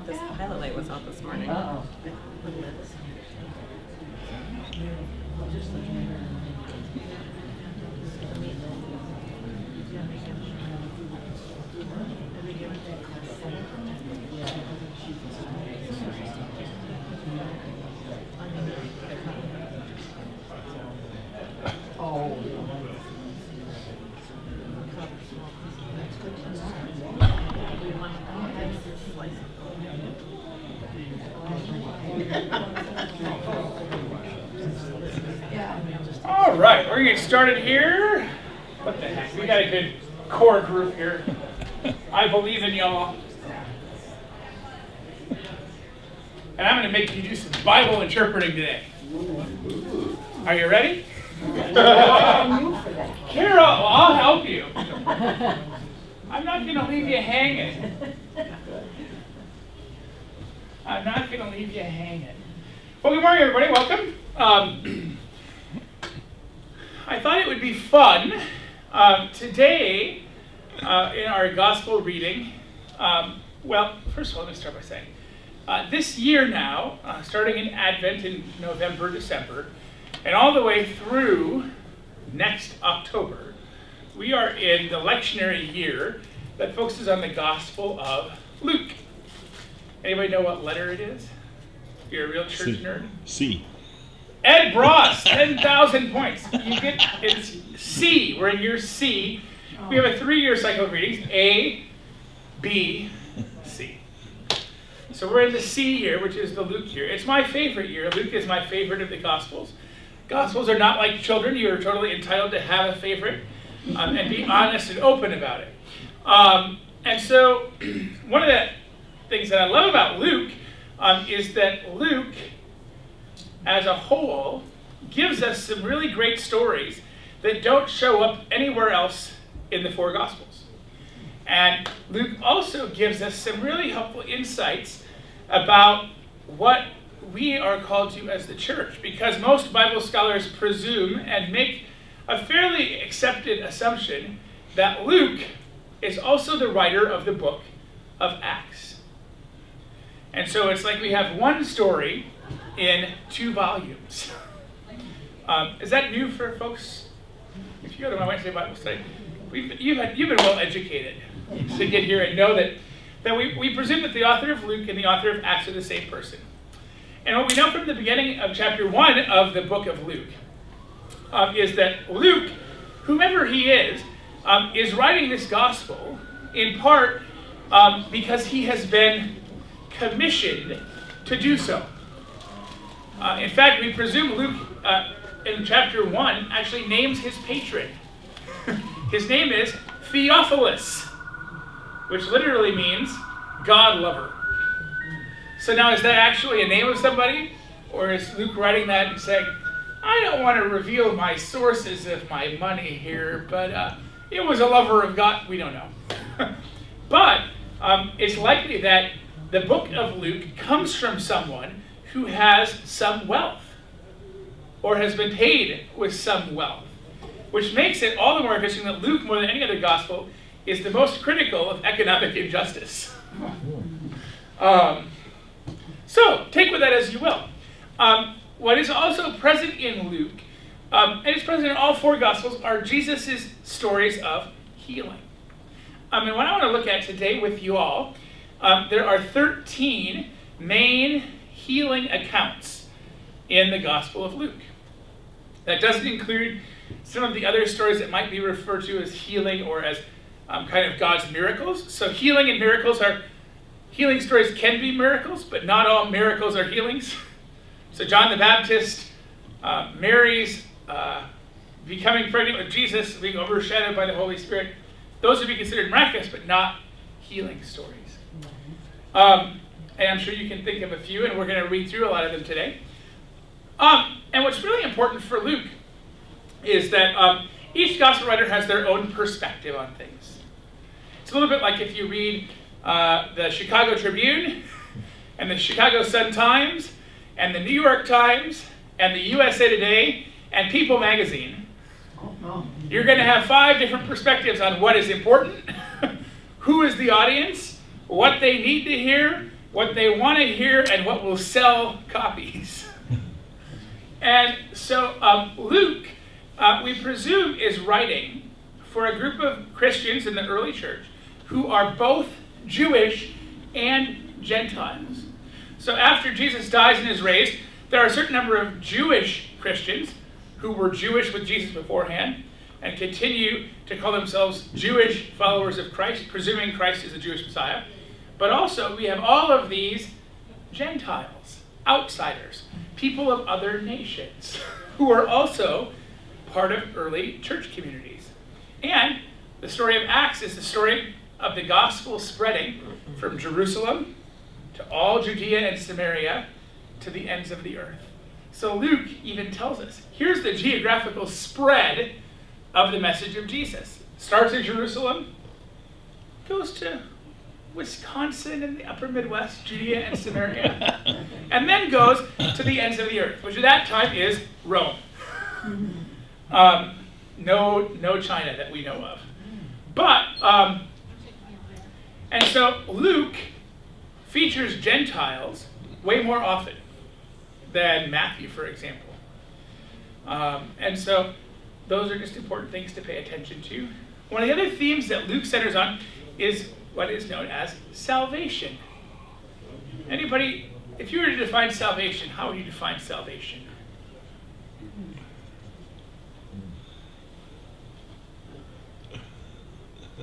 out this pilot light was out this morning. Uh-oh. All right, we're gonna get started here. What the heck? We got a good core group here. I believe in y'all. And I'm gonna make you do some Bible interpreting today. Are you ready? Carol, well, I'll help you. I'm not gonna leave you hanging. I'm not gonna leave you hanging. Well, good morning, everybody. Welcome. I thought it would be fun today in our gospel reading. Well, first of all, let me start by saying this year now, starting in Advent in November, December, and all the way through next October, we are in the lectionary year that focuses on the Gospel of Luke. Anybody know what letter it is? You're a real church nerd? C. Ed Bross, 10,000 points. It's C. We're in year C. We have a 3-year cycle of readings, A, B, C. So we're in the C year, which is the Luke year. It's my favorite year. Luke is my favorite of the Gospels. Gospels are not like children. You are totally entitled to have a favorite and be honest and open about it. And so one of the things that I love about Luke is that Luke, as a whole, gives us some really great stories that don't show up anywhere else in the 4 Gospels. And Luke also gives us some really helpful insights about what we are called to as the church, because most Bible scholars presume and make a fairly accepted assumption that Luke is also the writer of the book of Acts. And so it's like we have one story in 2 volumes. Is that new for folks? If you go to my Wednesday Bible study, you've been well educated to get here and know that we presume that the author of Luke and the author of Acts are the same person. And what we know from the beginning of chapter 1 of the book of Luke is that Luke, whomever he is writing this gospel in part because he has been commissioned to do so. In fact, we presume Luke, in chapter 1, actually names his patron. His name is Theophilus, which literally means God lover. So now, is that actually a name of somebody? Or is Luke writing that and saying, I don't want to reveal my sources of my money here, but it was a lover of God? We don't know. But it's likely that the book of Luke comes from someone who has some wealth, or has been paid with some wealth, which makes it all the more interesting that Luke, more than any other gospel, is the most critical of economic injustice. So, take with that as you will. What is also present in Luke, and it's present in all 4 Gospels, are Jesus' stories of healing. And what I want to look at today with you all, there are 13 main healing accounts in the Gospel of Luke. That doesn't include some of the other stories that might be referred to as healing or as kind of God's miracles. So healing and miracles healing stories can be miracles, but not all miracles are healings. So John the Baptist, Mary's becoming pregnant with Jesus, being overshadowed by the Holy Spirit, those would be considered miraculous, but not healing stories. And I'm sure you can think of a few, and we're going to read through a lot of them today. And what's really important for Luke is that each gospel writer has their own perspective on things. It's a little bit like if you read the Chicago Tribune and the Chicago Sun-Times and the New York Times and the USA Today and People magazine. You're going to have 5 different perspectives on what is important, who is the audience, what they need to hear, what they want to hear and what will sell copies. And so Luke, we presume, is writing for a group of Christians in the early church who are both Jewish and Gentiles. So after Jesus dies and is raised, there are a certain number of Jewish Christians who were Jewish with Jesus beforehand and continue to call themselves Jewish followers of Christ, presuming Christ is the Jewish Messiah. But also we have all of these Gentiles, outsiders, people of other nations, who are also part of early church communities. And the story of Acts is the story of the gospel spreading from Jerusalem to all Judea and Samaria to the ends of the earth. So Luke even tells us, here's the geographical spread of the message of Jesus. Starts in Jerusalem, goes to Wisconsin and the upper Midwest, Judea and Samaria, and then goes to the ends of the earth, which at that time is Rome. No China that we know of. But, and so Luke features Gentiles way more often than Matthew, for example. And so those are just important things to pay attention to. One of the other themes that Luke centers on is what is known as salvation. Anybody, if you were to define salvation, how would you define salvation?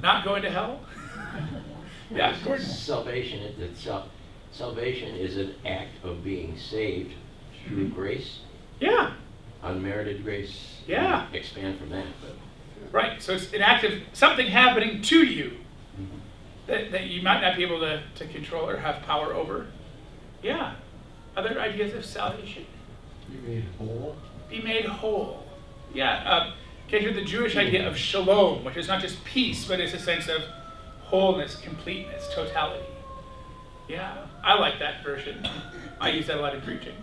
Not going to hell? Yeah, Gordon. Salvation itself. Salvation is an act of being saved through grace. Yeah. Unmerited grace. Yeah. Expand from that. But. Right. So it's an act of something happening to you that you might not be able to control or have power over. Yeah. Other ideas of salvation? Be made whole. Be made whole. Yeah. Get here the Jewish idea of shalom, which is not just peace, but it's a sense of wholeness, completeness, totality. Yeah. I like that version. I use that a lot in preaching.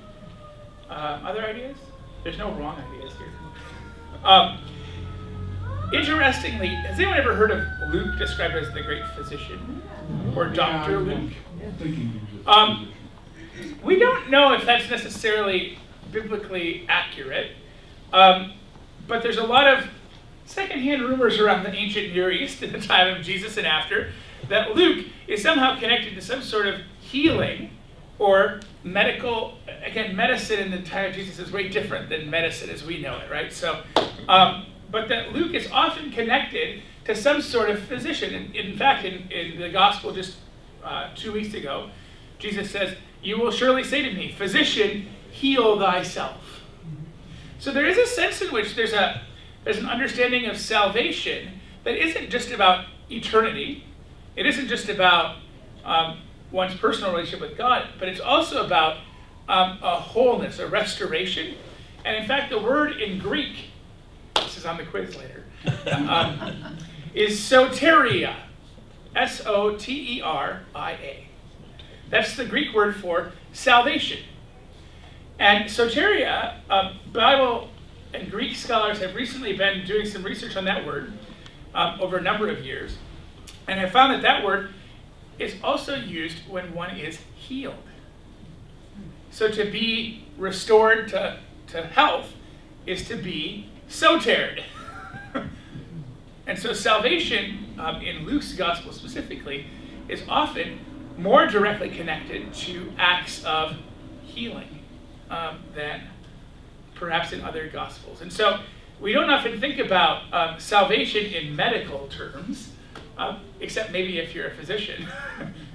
Other ideas? There's no wrong ideas here. Interestingly, has anyone ever heard of Luke described as the great physician? Or Dr. Luke? We don't know if that's necessarily biblically accurate, but there's a lot of secondhand rumors around the ancient Near East at the time of Jesus and after that Luke is somehow connected to some sort of healing or medical. Again, medicine in the time of Jesus is way different than medicine as we know it, right? So, but that Luke is often connected to some sort of physician. In fact, in the gospel just 2 weeks ago, Jesus says, "You will surely say to me, 'Physician, heal thyself.'" So there is a sense in which there's an understanding of salvation that isn't just about eternity. It isn't just about one's personal relationship with God, but it's also about a wholeness, a restoration. And in fact, the word in Greek, this is on the quiz later, is soteria, S-O-T-E-R-I-A. That's the Greek word for salvation. And soteria, Bible and Greek scholars have recently been doing some research on that word over a number of years, and have found that that word is also used when one is healed. So to be restored to health is to be sotered. And so salvation, in Luke's gospel specifically, is often more directly connected to acts of healing than perhaps in other gospels. And so we don't often think about salvation in medical terms, except maybe if you're a physician.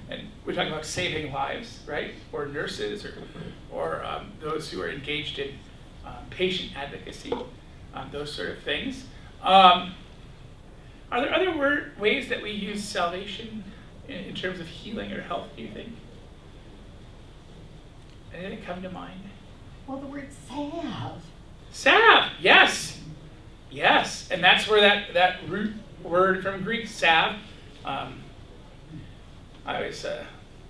And we talk about saving lives, right? Or nurses, or those who are engaged in patient advocacy, those sort of things. Are there other ways that we use salvation in terms of healing or health, do you think? Anything come to mind? Well, the word salve. Salve, yes. Yes, and that's where that root word from Greek, salve, I always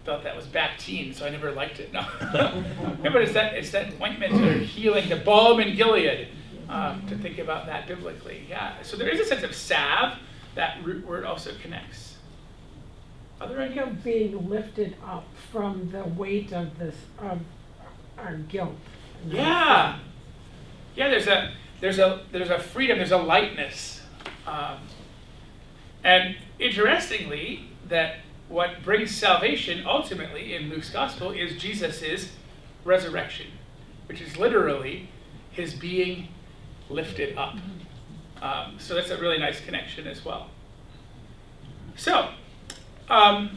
thought that was Bactine, so I never liked it. No, but it's that ointment or healing, the balm in Gilead, to think about that biblically. Yeah, so there is a sense of salve. That root word also connects. Other Think ideas? of being lifted up from the weight of this, of our guilt. Yeah. Yeah, there's a freedom, there's a lightness. And interestingly, that what brings salvation ultimately in Luke's gospel is Jesus' resurrection, which is literally his being lifted up. So that's a really nice connection as well. So, 3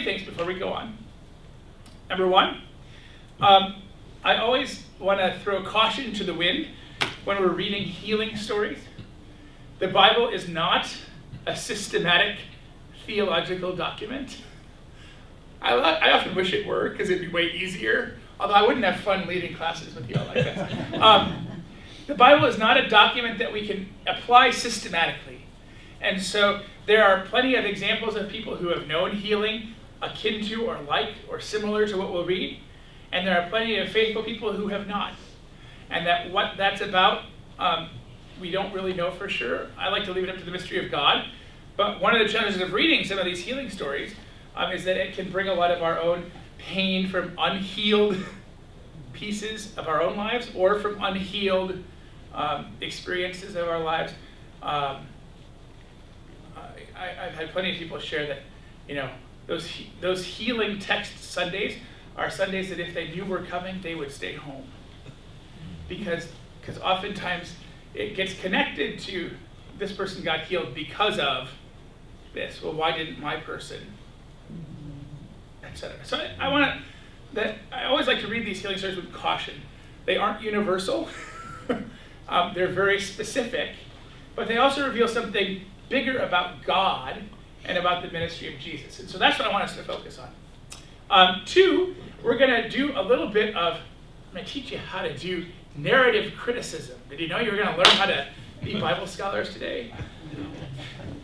things before we go on. Number 1, I always want to throw caution to the wind when we're reading healing stories. The Bible is not a systematic theological document. I often wish it were, because it'd be way easier, although I wouldn't have fun leading classes with you all like this. The Bible is not a document that we can apply systematically. And so there are plenty of examples of people who have known healing akin to or like or similar to what we'll read. And there are plenty of faithful people who have not. And that what that's about, we don't really know for sure. I like to leave it up to the mystery of God. But one of the challenges of reading some of these healing stories is that it can bring a lot of our own pain from unhealed pieces of our own lives or from unhealed experiences of our lives. I've had plenty of people share that, those healing text Sundays are Sundays that if they knew were coming, they would stay home. Because oftentimes it gets connected to this person got healed because of this. Well, why didn't my person? Etc. So I always like to read these healing stories with caution. They aren't universal. They're very specific, but they also reveal something bigger about God and about the ministry of Jesus. And so that's what I want us to focus on. 2, we're going to do a little bit of, I'm going to teach you how to do narrative criticism. Did you know you were going to learn how to be Bible scholars today?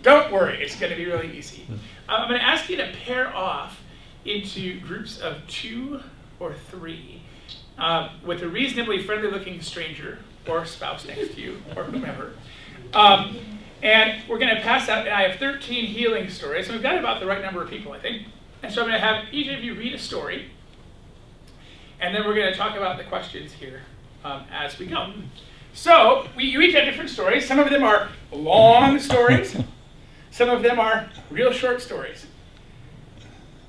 Don't worry, it's going to be really easy. I'm going to ask you to pair off into groups of 2 or 3 with a reasonably friendly looking stranger or spouse next to you or whomever. And we're going to pass out, and I have 13 healing stories, so we've got about the right number of people, I think. And so I'm going to have each of you read a story, and then we're going to talk about the questions here as we go. So you each have different stories. Some of them are long stories. Some of them are real short stories.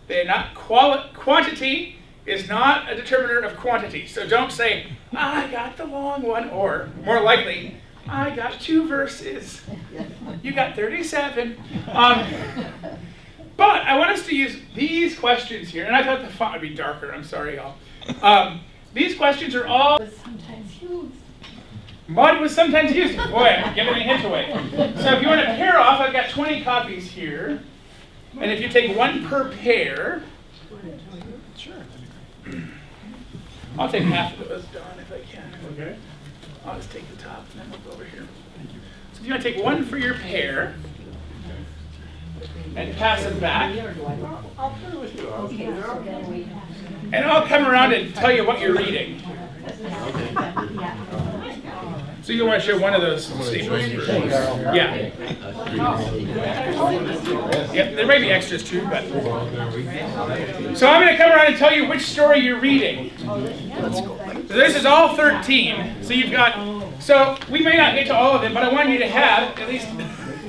They're not quantity is not a determiner of quantity. So don't say, I got the long one, or more likely, I got 2 verses. You got 37. But I want us to use these questions here, and I thought the font would be darker. I'm sorry, y'all. These questions are all. Was sometimes used. Mud was sometimes used. Boy, I'm giving a hint away. So if you want to pair off, I've got 20 copies here. And if you take 1 per pair, Sure. I'll take half of those, Don, if I can. Okay. I'll just take the top, and then we'll go over here. So if you want to take 1 for your pair, and pass them back, I'll play with you. Okay, so then we have. and I'll come around and tell you what you're reading. So you want to share one of those staples for, yeah. Yep, there may be extras too, but. So I'm going to come around and tell you which story you're reading. So this is all 13. So you've got, so we may not get to all of them, but I want you to have at least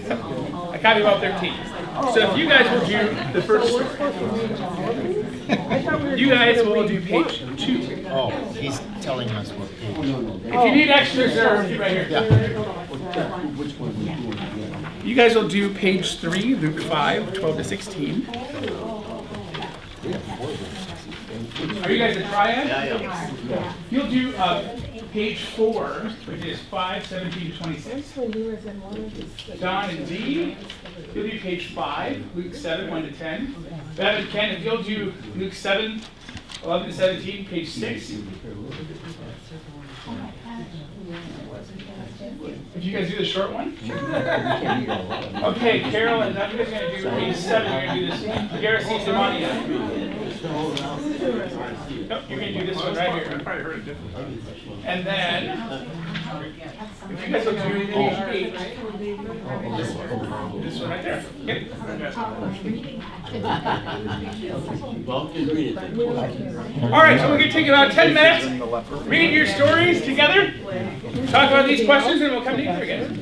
a copy of all 13. So if you guys will do the first story. You guys will do page 2. Oh, he's telling us what page. If you need extras, they're right here. You guys will do page 3, Luke 5, 12 to 16. Are you guys a triad? Yeah. You'll do page 4, which is 5, 17 to 26. Don and Dee, you'll do page 5, Luke 7, 1 to 10. Bev and Ken, if you'll do Luke 7, 11 to 17, page 6. If you guys do the short one. Okay, Carol and Don, you guys are going to do page 7. You're going to do this Garcia Demania. Nope, you're gonna do this one right here. Probably heard it differently. And then, if you guys will do page 8, this one right there. Okay. Well, just read it. All right, so we're gonna take about 10 minutes, read your stories together, talk about these questions, and we'll come together again.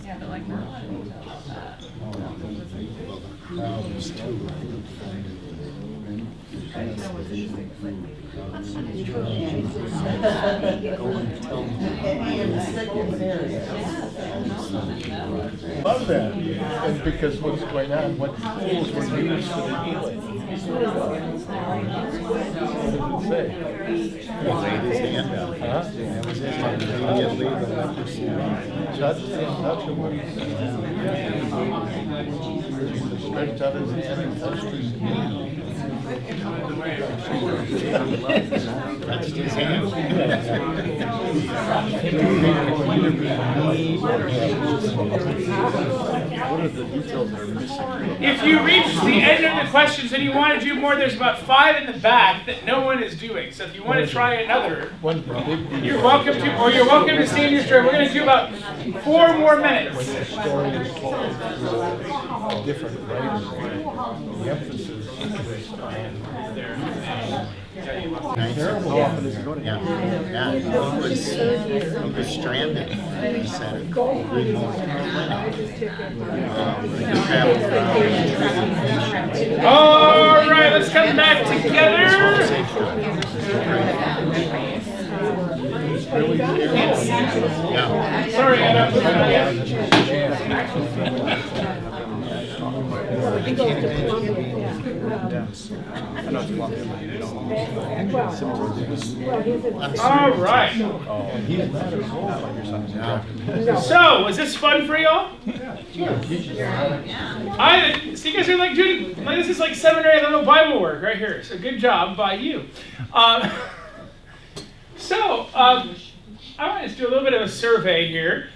Yeah, but like not a lot of detail about that. Love that, and because what's going on, what tools were used for the healing? What did it say? He laid his hand out. Huh? That was it. Immediately the leprosy left. Touch the untouchable. Jesus stretched out his hand and touched his knee. Touched his hand. What are the details that are missing? If you reach the end of the questions and you want to do more, there's about 5 in the back that no one is doing. So if you want to try another, One big you're welcome to, or you're welcome to stay in your story. We're going to do about 4 more minutes. the story is told through different writers. The emphasis is on Terrible. Yeah. Yeah. He was stranded. He said it. Remote clinic. All right, let's come back together. Yeah. Sorry, Anna. All right. So, was this fun for y'all? So you guys are like doing, like this is like 7 or 8 little Bible work right here. So good job by you. I want to do a little bit of a survey here.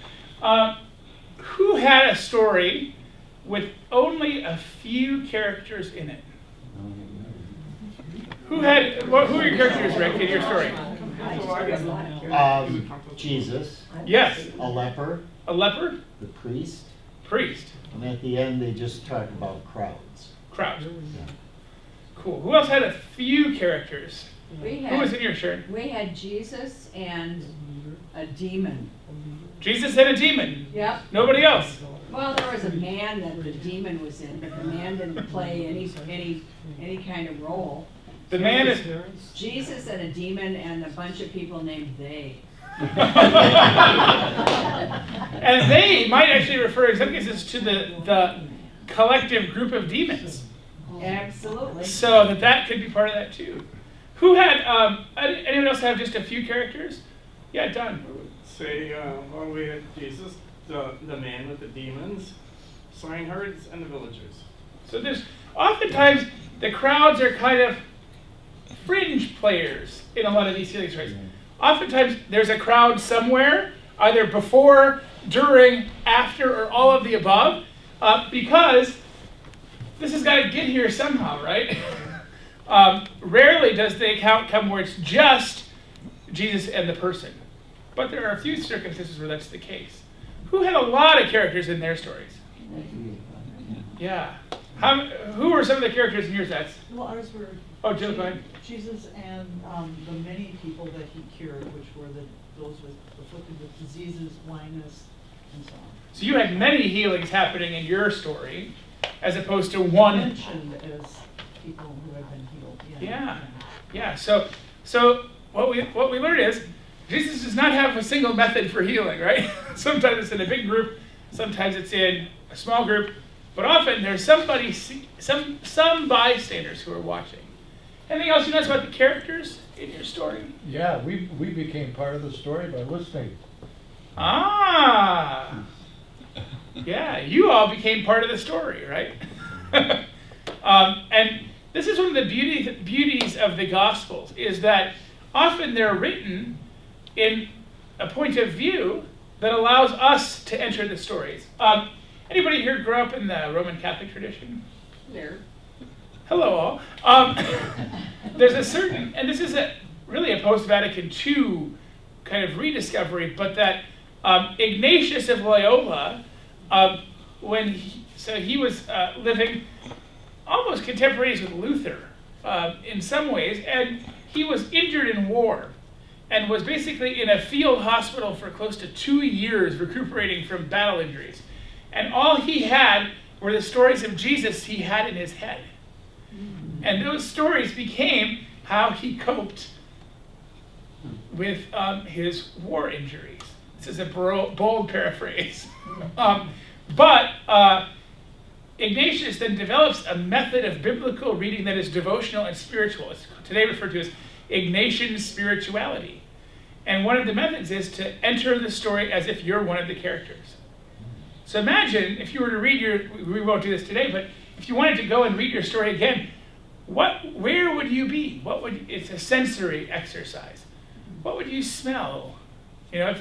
Who had a story with only a few characters in it? Who are your characters, Rick, in your story? Jesus, Yes. a leper, A leper? the priest, Priest. and at the end they just talk about crowds. Crowd. Cool. Who else had a few characters? We Who was had, in your shirt? we had Jesus and a demon. Jesus and a demon. Yep. Nobody else. Well, there was a man that the demon was in, but the man didn't play any kind of role. The man is. Jesus and a demon and a bunch of people named they. And they might actually refer in some cases to the collective group of demons. Absolutely. So that could be part of that too. Who had, anyone else have just a few characters? Yeah, Don. Say, well, we had Jesus, the man with the demons, swineherds, and the villagers. So there's, oftentimes the crowds are kind of fringe players in a lot of these healing stories. Oftentimes there's a crowd somewhere, either before, during, after, or all of the above, because this has got to get here somehow, right? Rarely does the account come where it's just Jesus and the person. But there are a few circumstances where that's the case. Who had a lot of characters in their stories? Yeah. Who were some of the characters in yours? That's. Well, ours were Oh, Jill, go ahead. Jesus and the many people that he cured, which were those afflicted with diseases, blindness, and so on. So you had many healings happening in your story, as opposed to one. Mentioned as people who have been healed. Yeah. So what we learned is Jesus does not have a single method for healing, right? Sometimes it's in a big group, sometimes it's in a small group, but often there's some bystanders who are watching. Anything else you notice about the characters in your story? Yeah, we became part of the story by listening. Ah, yeah, you all became part of the story, right? And this is one of the beauties of the Gospels, is that often they're written in a point of view that allows us to enter the stories. Anybody here grew up in the Roman Catholic tradition? There. Hello all. There's a certain, and this is really a post-Vatican II kind of rediscovery, but that Ignatius of Loyola, he was living almost contemporaries with Luther in some ways, and he was injured in war and was basically in a field hospital for close to 2 years recuperating from battle injuries. And all he had were the stories of Jesus he had in his head. And those stories became how he coped with his war injuries. This is a bold paraphrase. But Ignatius then develops a method of biblical reading that is devotional and spiritual. It's today referred to as Ignatian spirituality. And one of the methods is to enter the story as if you're one of the characters. So imagine if you were to read we won't do this today, but if you wanted to go and read your story again, where would you be? It's a sensory exercise. What would you smell? You know, if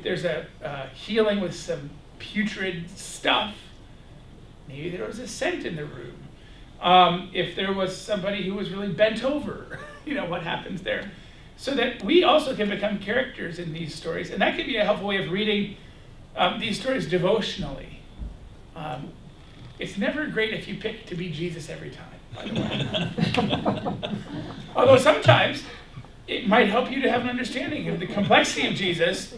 there's a healing with some putrid stuff, maybe there was a scent in the room. If there was somebody who was really bent over, what happens there? So that we also can become characters in these stories. And that can be a helpful way of reading these stories devotionally. It's never great if you pick to be Jesus every time, by the way. Although sometimes it might help you to have an understanding of the complexity of Jesus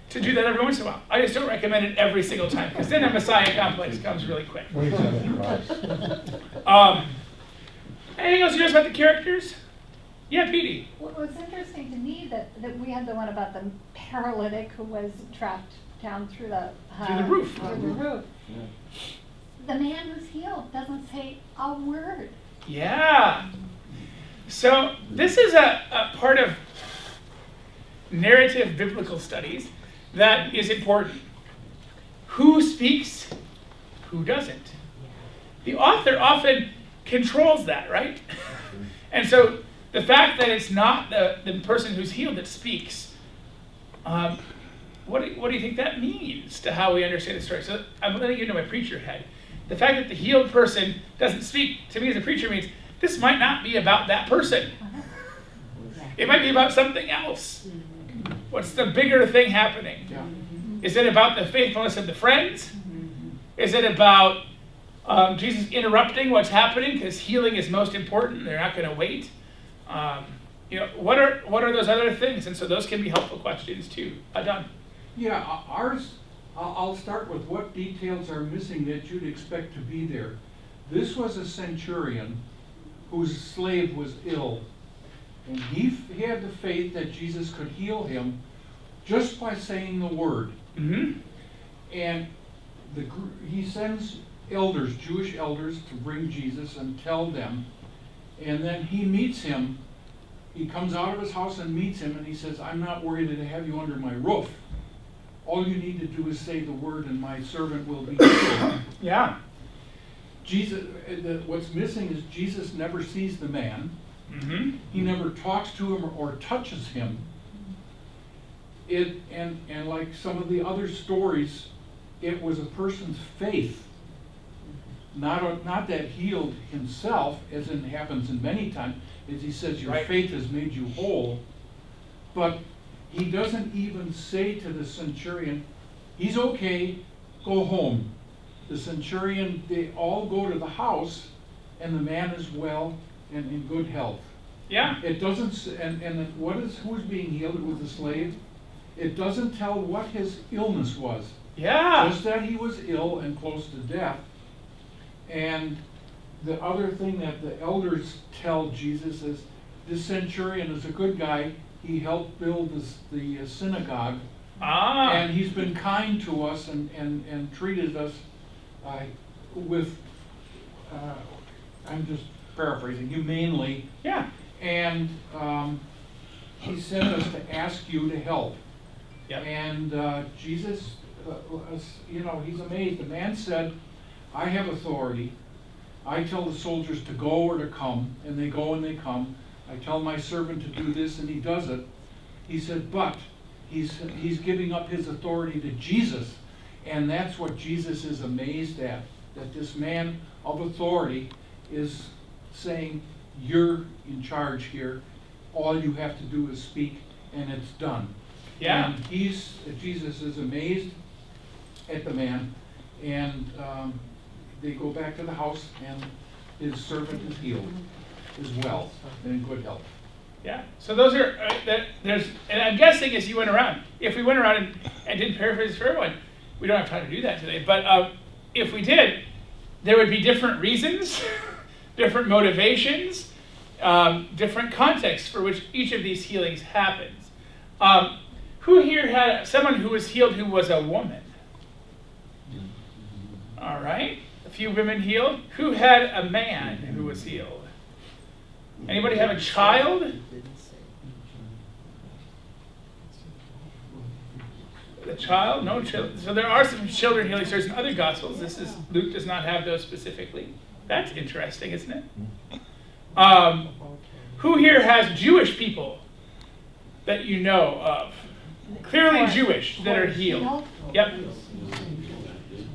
to do that every once in a while. I just don't recommend it every single time, because then a Messiah complex comes really quick. Anything else you notice about the characters? Yeah, Petey. Well, it was interesting to me that we had the one about the paralytic who was trapped down through the roof. Through the roof. Yeah. The man who's healed doesn't say a word. Yeah. So this is a part of narrative biblical studies that is important. Who speaks, who doesn't? The author often controls that, right? And so the fact that it's not the person who's healed that speaks, what do you think that means to how we understand the story? So I'm letting you know my preacher head. The fact that the healed person doesn't speak, to me as a preacher, means this might not be about that person. It might be about something else. What's the bigger thing happening? Yeah. Is it about the faithfulness of the friends? Is it about Jesus interrupting what's happening because healing is most important? They're not going to wait. What are those other things? And so those can be helpful questions too. Don. Yeah, ours. I'll start with what details are missing that you'd expect to be there. This was a centurion whose slave was ill, and he had the faith that Jesus could heal him just by saying the word. Mm-hmm. And he sends elders, Jewish elders, to bring Jesus and tell them. And then he meets him. He comes out of his house and meets him, and he says, "I'm not worried to have you under my roof. All you need to do is say the word, and my servant will be healed." Yeah. Jesus. What's missing is Jesus never sees the man. Mm-hmm. He never talks to him or touches him. And like some of the other stories, it was a person's faith, not that healed himself, as it happens in many times, as he says, your faith has made you whole. But he doesn't even say to the centurion, he's okay, go home. The centurion, they all go to the house, and the man is well and in good health. Yeah. It doesn't, who's being healed? It was the slave. It doesn't tell what his illness was. Yeah. Just that he was ill and close to death. And the other thing that the elders tell Jesus is, this centurion is a good guy. He helped build the synagogue. Ah. And he's been kind to us and treated us with, I'm just paraphrasing, humanely. Yeah. And he sent us to ask you to help. Yep. And Jesus, he's amazed. The man said, I have authority. I tell the soldiers to go or to come, and they go and they come. I tell my servant to do this, and he does it. He said, but he's giving up his authority to Jesus, and that's what Jesus is amazed at, that this man of authority is saying, you're in charge here. All you have to do is speak, and it's done. Yeah. And Jesus is amazed at the man, and they go back to the house, and his servant is healed as well, and in good health. Yeah. So those are there's, and I'm guessing as you went around, if we went around and did paraphrase for everyone, we don't have time to do that today. But if we did, there would be different reasons, different motivations, different contexts for which each of these healings happens. Who here had someone who was healed who was a woman? All right. A few women healed. Who had a man who was healed? Anybody have a child? A child? No children. So there are some children healing stories in other Gospels. Luke does not have those specifically. That's interesting, isn't it? Who here has Jewish people that you know of? Clearly Jewish that are healed. Yep.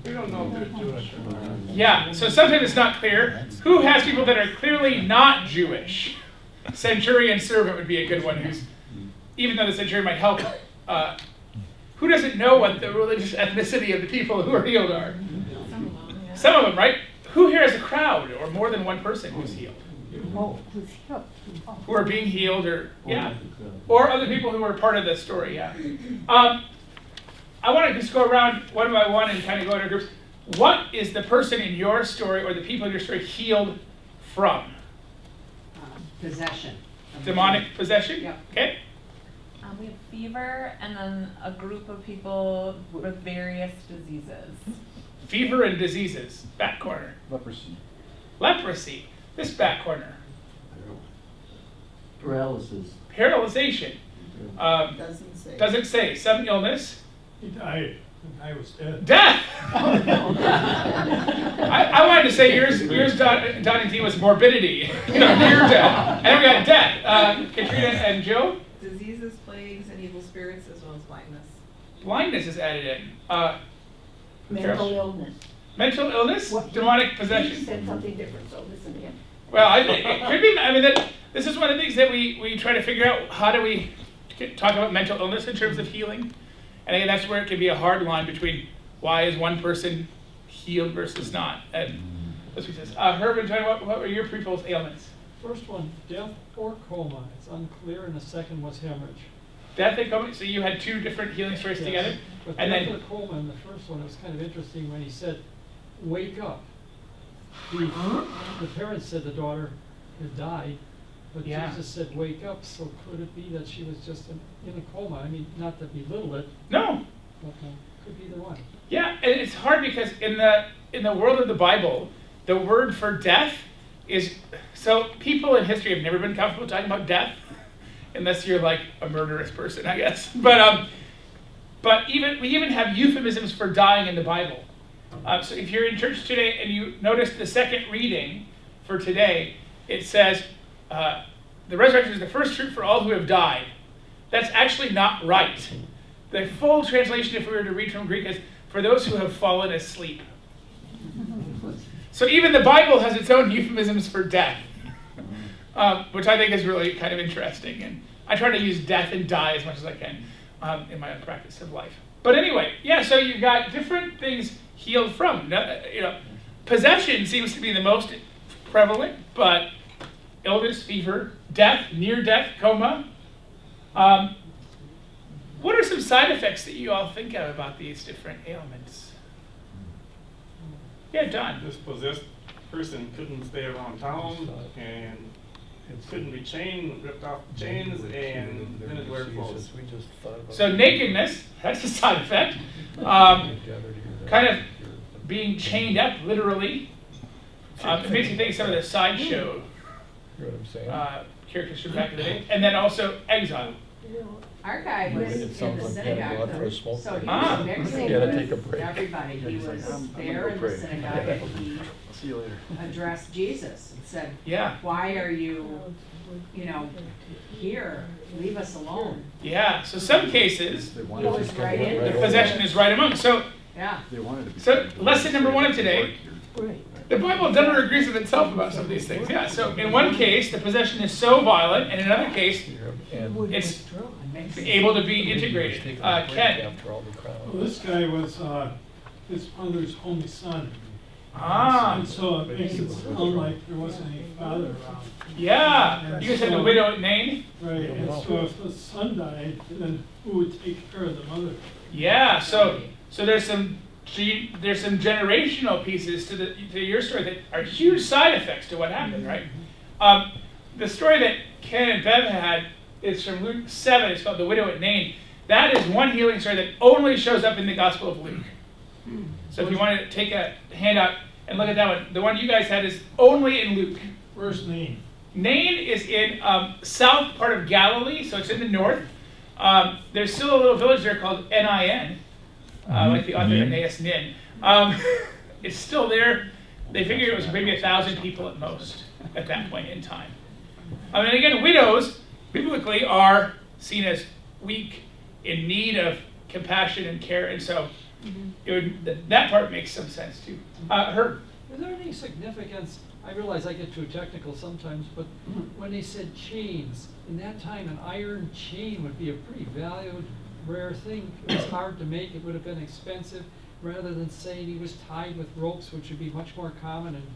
We don't know if they're Jewish or not. Yeah, so sometimes it's not clear. Who has people that are clearly not Jewish? Centurion servant would be a good one, who's, even though the centurion might help, who doesn't know what the religious ethnicity of the people who are healed are? Some of them, right? Who here has a crowd or more than one person who's healed? Oh, who's healed? Oh. Who are being healed, or or other people who are part of the story, yeah. I want to just go around one by one and kind of go into groups. What is the person in your story or the people in your story healed from? Possession. Demonic possession? Yep. Okay. We have fever and then a group of people with various diseases. Fever and diseases. Back corner. Leprosy. Leprosy. This back corner. Paralysis. Paralyzation. Doesn't say. Doesn't say. Some illness. He died. I was dead. Death! I wanted to say yours Donnie D, was morbidity. Near death. And then we got death. Katrina and Joe? Diseases, plagues, and evil spirits, as well as blindness. Blindness is added in. Mental illness. Mental illness? What- Demonic possession? He said something different, so listen to him. Well, it could be. I mean, this is one of the things that we try to figure out. How do we talk about mental illness in terms of healing? And again, that's where it can be a hard line between why is one person healed versus not. And that's what he says. Herb and John, what were your people's ailments? First one, death or coma. It's unclear, and the second was hemorrhage. Death and coma. So you had two different healing stories Yes. together, But and death then or coma in the first one, it was kind of interesting when he said, "Wake up." The parents said the daughter had died, but Yeah. Jesus said, "Wake up." So could it be that she was just in a coma? I mean, not to belittle it, no. but could be either one. Yeah, and it's hard because in the world of the Bible, the word for death is, so people in history have never been comfortable talking about death, unless you're like a murderous person, I guess. But we even have euphemisms for dying in the Bible. So if you're in church today and you notice the second reading for today, it says the resurrection is the first fruit for all who have died. That's actually not right. The full translation, if we were to read from Greek, is for those who have fallen asleep. So even the Bible has its own euphemisms for death, which I think is really kind of interesting. And I try to use death and die as much as I can in my own practice of life. But anyway, yeah, so you've got different things healed from. Possession seems to be the most prevalent, but illness, fever, death, near death, coma. What are some side effects that you all think of about these different ailments? Yeah, Don. This possessed person couldn't stay around town and couldn't be chained, ripped off the chains, and didn't wear clothes. So nakedness, that's a side effect. Kind of being chained up, literally. It makes you think of some of the sideshow characters from back in the day. And then also exile. Our guy was It in sounds the like getting synagogue, blood for a smoke so he break. was mixing Gotta with take a break. everybody. He was there in the synagogue and he See you later. addressed Jesus and said, Yeah. why are you, here? Leave us alone. Yeah. So some cases, He was right in the there. possession is right among. So Yeah. lesson number 1 of today. The Bible never agrees with itself about some of these things. Yeah. So in one case, the possession is so violent, and in another case, it's able to be integrated. Ken. After all the crowd. Well, this guy was his mother's only son. Ah. And so it makes it sound like there wasn't any father around. Yeah. You guys had the widow Nain? Right, and so if the son died, then who would take care of the mother? Yeah. So there's some generational pieces to your story that are huge side effects to what happened, right? The story that Ken and Bev had is from Luke 7. It's called The Widow at Nain. That is one healing story that only shows up in the Gospel of Luke. So if you want to take a handout and look at that one, the one you guys had is only in Luke. Where's Nain? Nain is in south part of Galilee, so it's in the north. There's still a little village there called Nin, like the author Ignatius Nin. It's still there. They figured it was maybe 1,000 people at most at that point in time. And again, widows biblically are seen as weak, in need of compassion and care, and so that part makes some sense too. Herb. Is there any significance? I realize I get too technical sometimes, but when they said chains, in that time an iron chain would be a pretty valued, rare thing. It was hard to make, it would have been expensive, rather than saying he was tied with ropes, which would be much more common and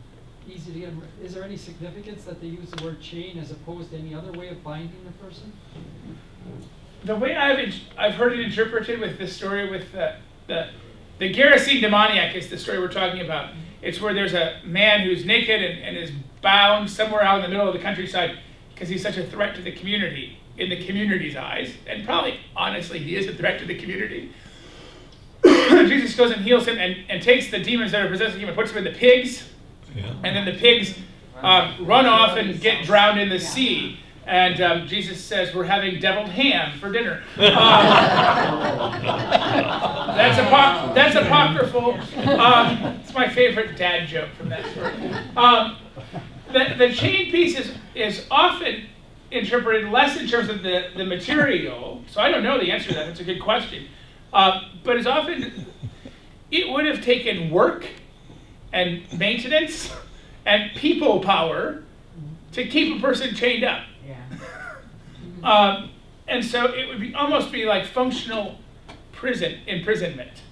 easy to get. Is there any significance that they use the word chain as opposed to any other way of binding the person? The way I've heard it interpreted with this story with the Gerasene demoniac is the story we're talking about. It's where there's a man who's naked and is bound somewhere out in the middle of the countryside because he's such a threat to the community, in the community's eyes. And probably, honestly, he is a threat to the community. Jesus goes and heals him and takes the demons that are possessing him and puts them in the pigs. Yeah. And then the pigs run off and get drowned in the sea. And Jesus says, we're having deviled ham for dinner. That's apocryphal. It's my favorite dad joke from that story. The chain piece is often interpreted less in terms of the material. So I don't know the answer to that. That's a good question. But it's often, it would have taken work and maintenance and people power to keep a person chained up. And so it would almost be like functional imprisonment.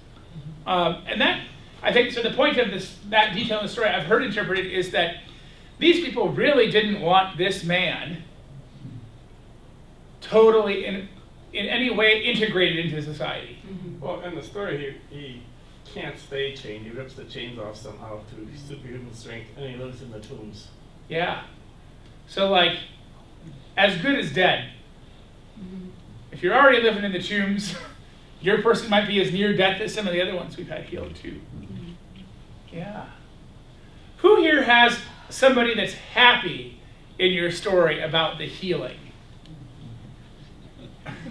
And that, I think, so the point of that detail in the story I've heard interpreted is that these people really didn't want this man totally in any way integrated into society. Well, in the story, he can't stay chained. He rips the chains off somehow to superhuman strength, and he lives in the tombs. Yeah. So like, as good as dead. If you're already living in the tombs, your person might be as near death as some of the other ones we've had healed too. Yeah. Who here has somebody that's happy in your story about the healing?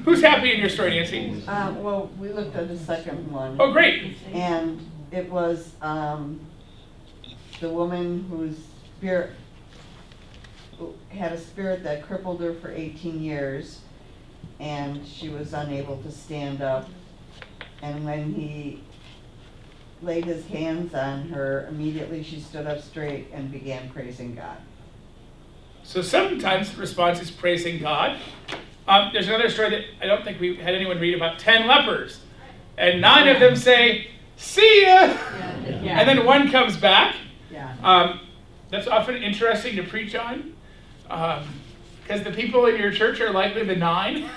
Who's happy in your story, Nancy? Well, we looked at the second one. Oh, great. And it was the woman whose spirit had a spirit that crippled her for 18 years, and she was unable to stand up. And when he laid his hands on her, immediately she stood up straight and began praising God. So sometimes the response is praising God. There's another story that I don't think we had anyone read about 10 lepers. And 9 of them say, see ya! Yeah. And then 1 comes back. Yeah. That's often interesting to preach on. Because the people in your church are likely the 9.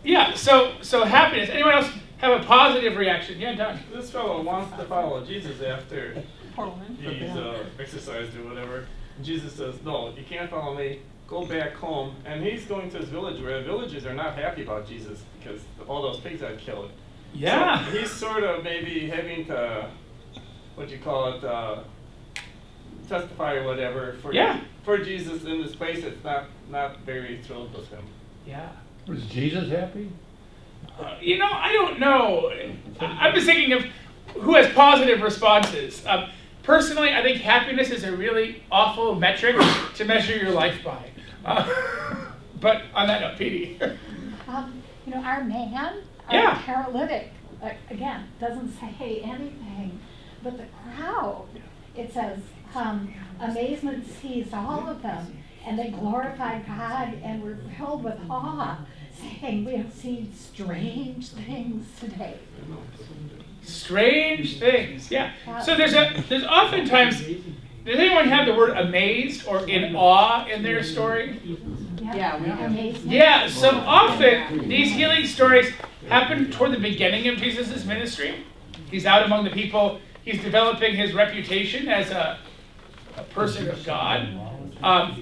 Yeah, so happiness. Anyone else have a positive reaction. Yeah, Don. This fellow wants to follow Jesus after Poor woman. he's exercised or whatever. And Jesus says, no, you can't follow me. Go back home. And he's going to his village where the villagers are not happy about Jesus because all those pigs got killed. Yeah. So he's sort of maybe having to, what you call it, testify or whatever for Jesus in this place that's not very thrilled with him. Yeah. Was Jesus happy? I don't know. I'm just thinking of who has positive responses. Personally, I think happiness is a really awful metric to measure your life by. But on that note, Petey. Our man, Yeah. our paralytic, again, doesn't say anything, but the crowd, it says, amazement seized all of them, and they glorified God and were filled with awe, saying, we have seen strange things today. Strange things, yeah. So there's oftentimes, does anyone have the word amazed or in awe in their story? Yeah, we have. Amazement. Yeah, so often these healing stories happen toward the beginning of Jesus' ministry. He's out among the people. He's developing his reputation as a person of God.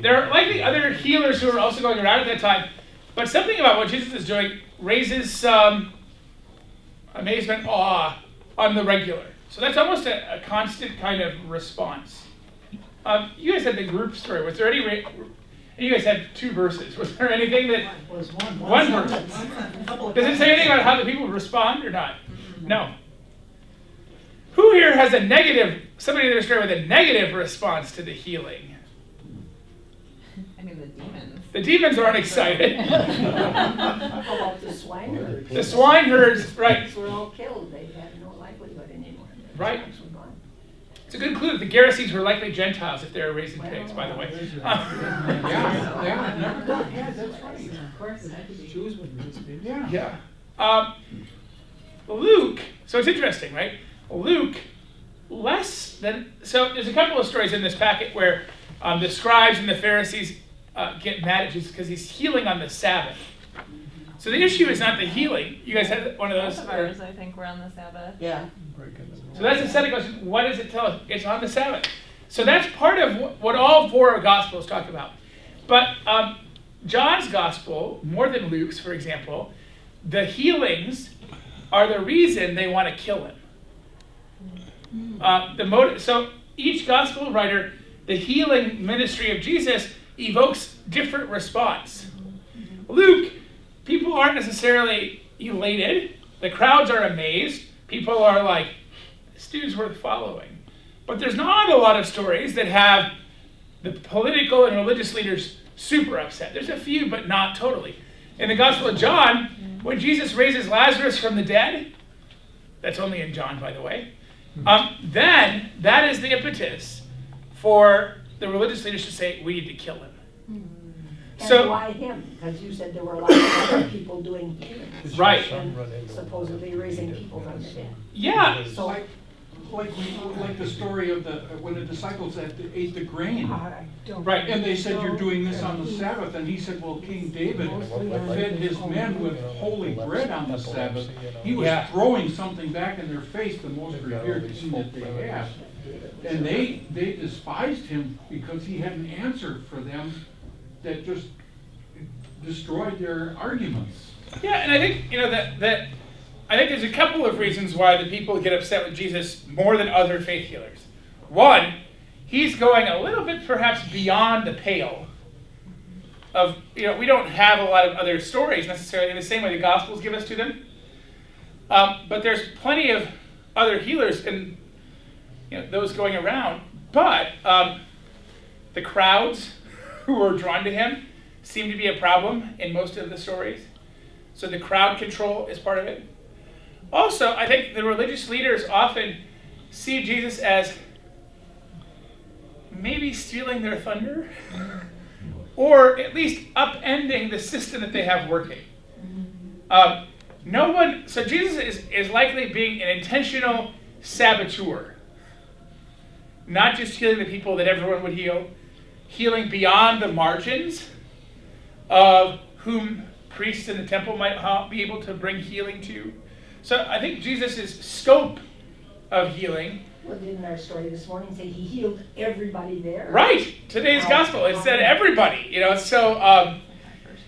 There are likely other healers who are also going around at that time, but something about what Jesus is doing raises some amazement, awe on the regular. So that's almost a constant kind of response. You guys had the group story. Was there any? You guys had 2 verses. Was there anything that Was one verse? Does it say anything about how the people respond or not? No. Who here has a negative? Somebody in their story with a negative response to the healing? I mean, the demons. The demons aren't excited. How about the swineherds? The swineherds, right? Pigs were all killed. They had no livelihood anymore. Their Right. lives were gone. It's a good clue that the Gerasenes were likely Gentiles if they were raising pigs, by the way. Yeah, that's right. Of course, it had to be. Jews would raise pigs. Yeah. Luke, so it's interesting, right? Luke, so there's a couple of stories in this packet where the scribes and the Pharisees get mad at Jesus because he's healing on the Sabbath. So the issue is not the healing. You guys had one of those? Both of ours, I think, were on the Sabbath. Yeah. So that's the second question. What does it tell us? It's on the Sabbath. So that's part of what all 4 Gospels talk about. But John's Gospel, more than Luke's, for example, the healings are the reason they want to kill him. So each Gospel writer, the healing ministry of Jesus evokes different response. Luke, people aren't necessarily elated. The crowds are amazed. People are like, this dude's worth following. But there's not a lot of stories that have the political and religious leaders super upset. There's a few, but not totally. In the Gospel of John, when Jesus raises Lazarus from the dead, that's only in John, by the way, then that is the impetus for the religious leaders to say, we need to kill him. And why him? Because you said there were a lot of other people doing healings. Right. And supposedly raising people from the dead. Yeah. So like the story of when the disciples ate the grain. Right. And they said, you're doing this on the Sabbath. And he said, well, King David fed his men with holy bread on the Sabbath. He was throwing something back in their face, the most revered king that they had. And they despised him because he had an answer for them that just destroyed their arguments. Yeah, and I think, that I think there's a couple of reasons why the people get upset with Jesus more than other faith healers. One, he's going a little bit perhaps beyond the pale of, we don't have a lot of other stories necessarily in the same way the Gospels give us to them. But there's plenty of other healers and those going around. But the crowds who were drawn to him seem to be a problem in most of the stories. So the crowd control is part of it. Also, I think the religious leaders often see Jesus as maybe stealing their thunder, or at least upending the system that they have working. So Jesus is likely being an intentional saboteur, not just healing the people that everyone would heal, healing beyond the margins of whom priests in the temple might be able to bring healing to. So I think Jesus' scope of healing. Well, didn't our story this morning say he healed everybody there? Right. Today's gospel, it said everybody. You know, so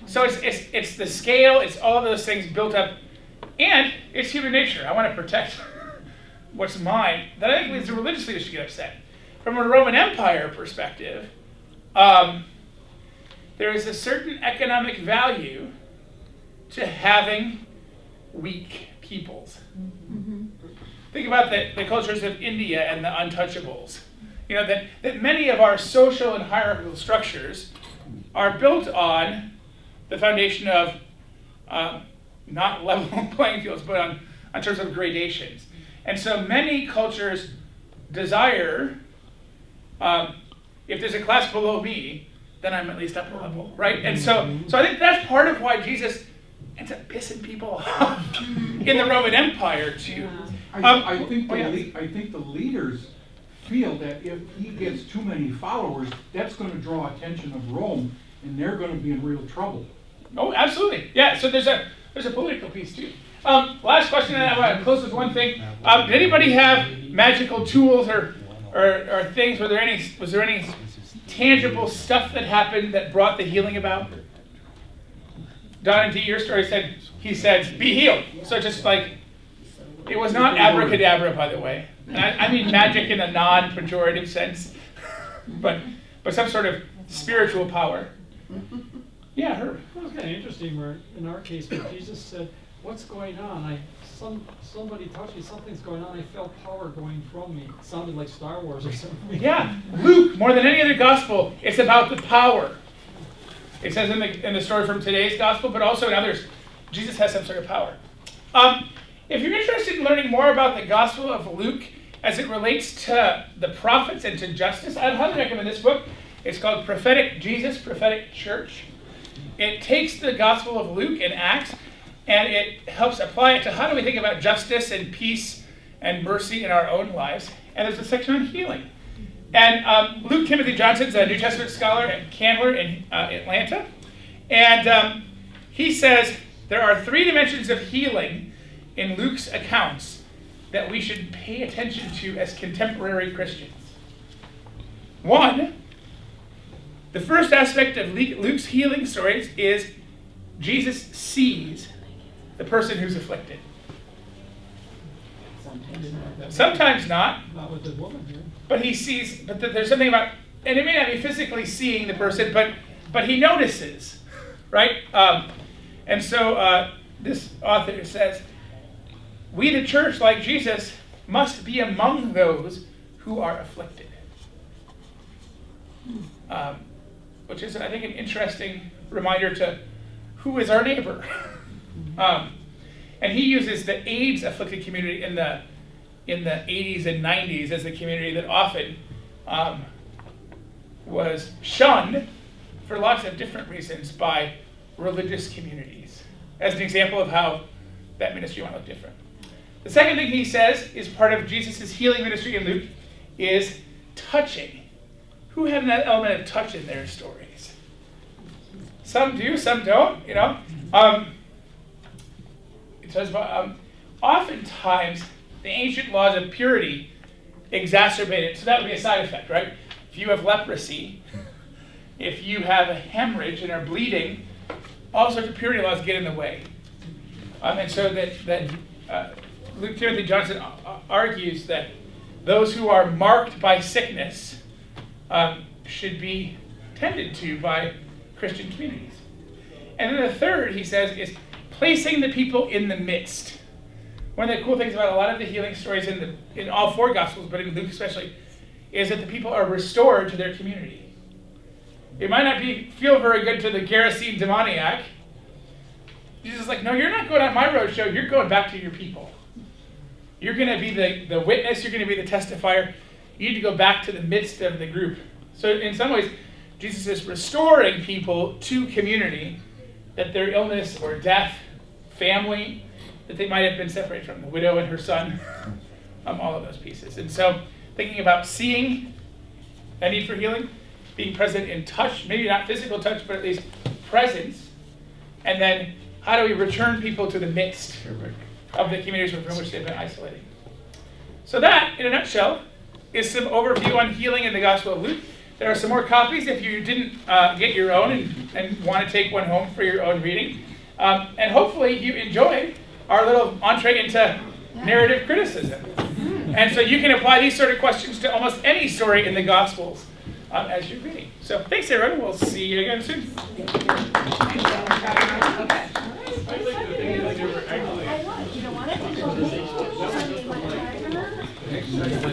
it's the scale. It's all of those things built up, and it's human nature. I want to protect what's mine. That I think leads the religious leaders to get upset. From a Roman Empire perspective, there is a certain economic value to having weak peoples. Mm-hmm. Think about the cultures of India and the untouchables. You know, that many of our social and hierarchical structures are built on the foundation of not level playing fields, but on terms of gradations. And so many cultures desire, if there's a class below me, then I'm at least up a level, right? And so I think that's part of why Jesus ends up pissing people off in the Roman Empire too. I think the leaders feel that if he gets too many followers, that's going to draw attention of Rome, and they're going to be in real trouble. Oh, absolutely. Yeah. So there's a political piece too. Last question, and I want to close with one thing. Did anybody have magical tools or things? Was there any tangible stuff that happened that brought the healing about? Don and T, your story said he said, "Be healed." So just like. It was not abracadabra, by the way. And I mean magic in a non-pejorative sense, but some sort of spiritual power. Yeah, Herb. It was kind of interesting where, in our case, when Jesus said, "What's going on? Somebody touched me. Something's going on. I felt power going from me." It sounded like Star Wars or something. Yeah, Luke, more than any other gospel, it's about the power. It says in the story from today's gospel, but also in others, Jesus has some sort of power. If you're interested in learning more about the Gospel of Luke as it relates to the prophets and to justice, I'd highly recommend this book. It's called Prophetic Jesus, Prophetic Church. It takes the Gospel of Luke and Acts, and it helps apply it to how do we think about justice and peace and mercy in our own lives. And there's a section on healing. And Luke Timothy Johnson's a New Testament scholar at Candler in Atlanta. And he says there are 3 dimensions of healing in Luke's accounts that we should pay attention to as contemporary Christians. 1, the first aspect of Luke's healing stories is Jesus sees the person who's afflicted. Sometimes not. Not with the woman here. But he sees, but there's something about, and it may not be physically seeing the person, but he notices, right? And so this author says, we, the church, like Jesus, must be among those who are afflicted. Which is, I think, an interesting reminder to who is our neighbor. And he uses the AIDS-afflicted community in the 80s and 90s as a community that often was shunned for lots of different reasons by religious communities, as an example of how that ministry might look different. The second thing he says is part of Jesus' healing ministry in Luke is touching. Who had an element of touch in their stories? Some do, some don't, you know. It says about, oftentimes the ancient laws of purity exacerbated, so that would be a side effect, right? If you have leprosy, if you have a hemorrhage and are bleeding, all sorts of purity laws get in the way. And so that Luke Timothy Johnson argues that those who are marked by sickness should be tended to by Christian communities. And then the third, he says, is placing the people in the midst. One of the cool things about a lot of the healing stories in all 4 Gospels, but in Luke especially, is that the people are restored to their community. It might not feel very good to the Gerasene demoniac. Jesus is like, no, you're not going on my roadshow, you're going back to your people. You're going to be the witness, you're going to be the testifier. You need to go back to the midst of the group. So in some ways, Jesus is restoring people to community that their illness or death, family, that they might have been separated from, the widow and her son, all of those pieces. And so thinking about seeing a need for healing, being present in touch, maybe not physical touch, but at least presence, and then how do we return people to the midst? of the communities from which they've been isolating. So that, in a nutshell, is some overview on healing in the Gospel of Luke. There are some more copies if you didn't get your own and want to take one home for your own reading. And hopefully you enjoyed our little entree into narrative criticism. And so you can apply these sort of questions to almost any story in the Gospels as you're reading. So thanks, everyone. We'll see you again soon. I was, you don't want it to go.